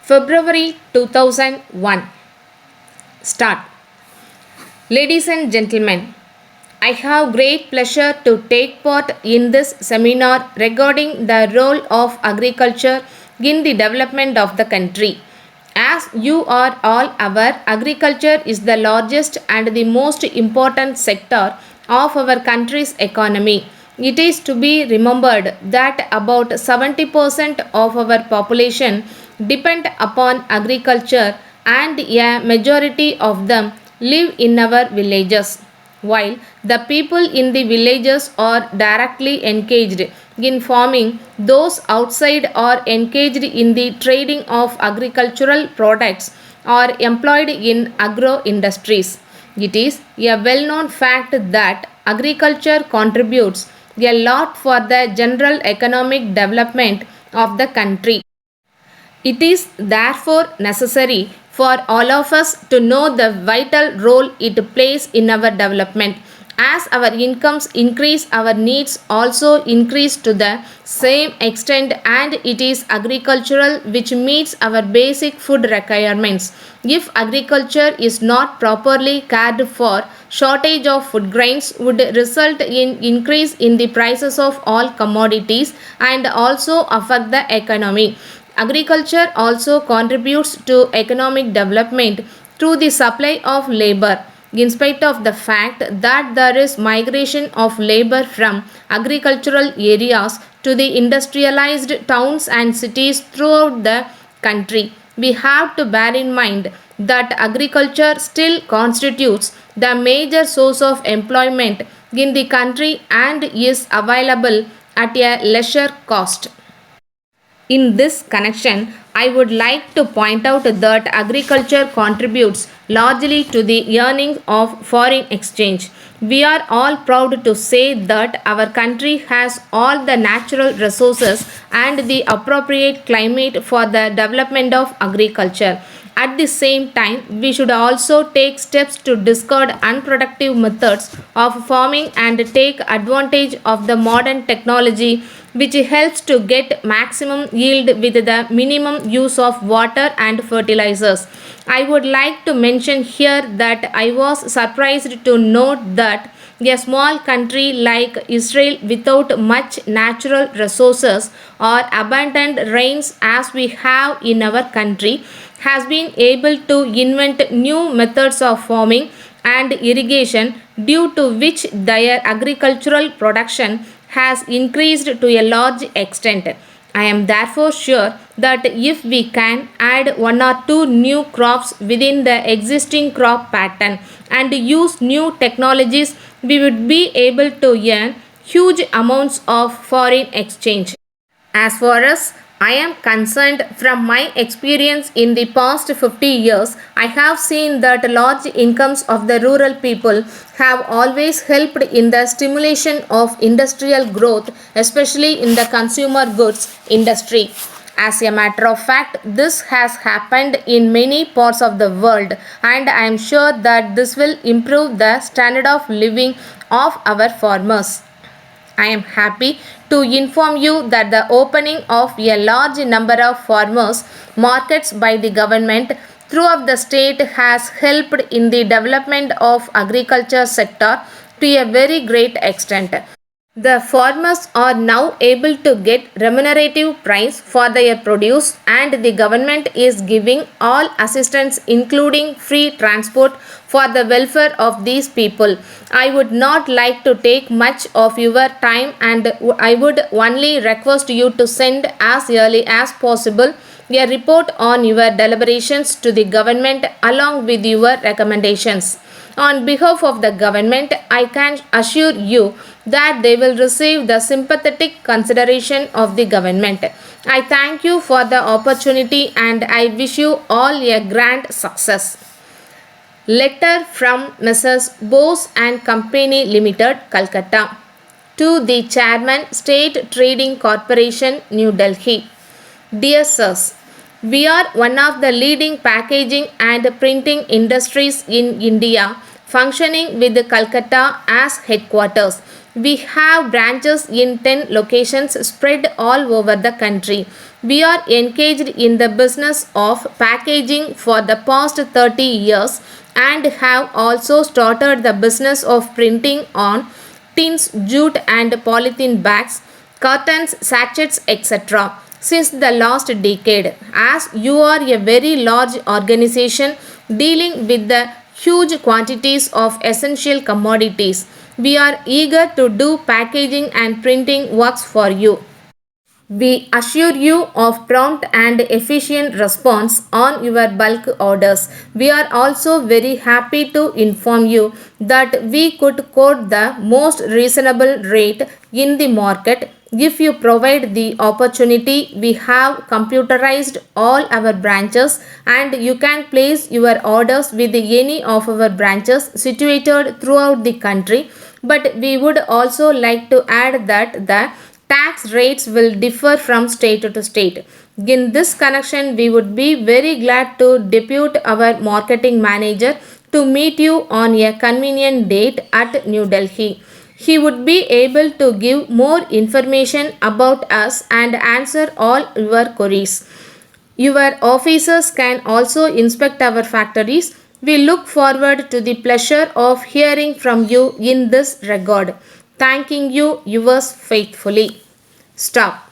February 2001. Start. Ladies and gentlemen, I have great pleasure to take part in this seminar regarding the role of agriculture in the development of the country. As you are all aware, agriculture is the largest and the most important sector of our country's economy. It is to be remembered that about 70% of our population depend upon agriculture and a majority of them live in our villages. While the people in the villages are directly engaged in farming, those outside are engaged in the trading of agricultural products or employed in agro industries. It is a well known fact that agriculture contributes a lot for the general economic development of the country. It is therefore necessary for all of us to know the vital role it plays in our development. As our incomes increase, our needs also increase to the same extent, and it is agricultural which meets our basic food requirements. If agriculture is not properly cared for, shortage of food grains would result in increase in the prices of all commodities and also affect the economy. Agriculture also contributes to economic development through the supply of labor. In spite of the fact that there is migration of labor from agricultural areas to the industrialized towns and cities throughout the country, we have to bear in mind that agriculture still constitutes the major source of employment in the country and is available at a lesser cost. In this connection, I would like to point out that agriculture contributes largely to the earning of foreign exchange. We are all proud to say that our country has all the natural resources and the appropriate climate for the development of agriculture. At the same time, we should also take steps to discard unproductive methods of farming and take advantage of the modern technology which helps to get maximum yield with the minimum use of water and fertilizers. I would like to mention here that I was surprised to note that a small country like Israel, without much natural resources or abundant rains as we have in our country, has been able to invent new methods of farming and irrigation, due to which their agricultural production has increased to a large extent. I am therefore sure that if we can add one or two new crops within the existing crop pattern and use new technologies, we would be able to earn huge amounts of foreign exchange. As far as I am concerned, from my experience in the past 50 years, I have seen that large incomes of the rural people have always helped in the stimulation of industrial growth, especially in the consumer goods industry. As a matter of fact, this has happened in many parts of the world, and I am sure that this will improve the standard of living of our farmers. I am happy to inform you that the opening of a large number of farmers markets by the government throughout the state has helped in the development of agriculture sector to a very great extent. The farmers are now able to get remunerative price for their produce, and the government is giving all assistance including free transport for the welfare of these people. I would not like to take much of your time, and I would only request you to send as early as possible a report on your deliberations to the government along with your recommendations. On behalf of the government, I can assure you that they will receive the sympathetic consideration of the government. I thank you for the opportunity and I wish you all a grand success. Letter from Mrs. Bose and Company Limited, Calcutta. To the Chairman, State Trading Corporation, New Delhi. Dear Sirs, we are one of the leading packaging and printing industries in India, functioning with Calcutta as headquarters. We have branches in 10 locations spread all over the country. We are engaged in the business of packaging for the past 30 years and have also started the business of printing on tins, jute and polythene bags, curtains, sachets, etc. since the last decade. As you are a very large organization dealing with the huge quantities of essential commodities, we are eager to do packaging and printing works for you. We assure you of prompt and efficient response on your bulk orders. We are also very happy to inform you that we could quote the most reasonable rate in the market if you provide the opportunity. We have computerized all our branches and you can place your orders with any of our branches situated throughout the country. But we would also like to add that the tax rates will differ from state to state. In this connection, we would be very glad to depute our marketing manager to meet you on a convenient date at New Delhi. He would be able to give more information about us and answer all your queries. Your officers can also inspect our factories. We look forward to the pleasure of hearing from you in this regard. Thanking you, yours faithfully. Stop.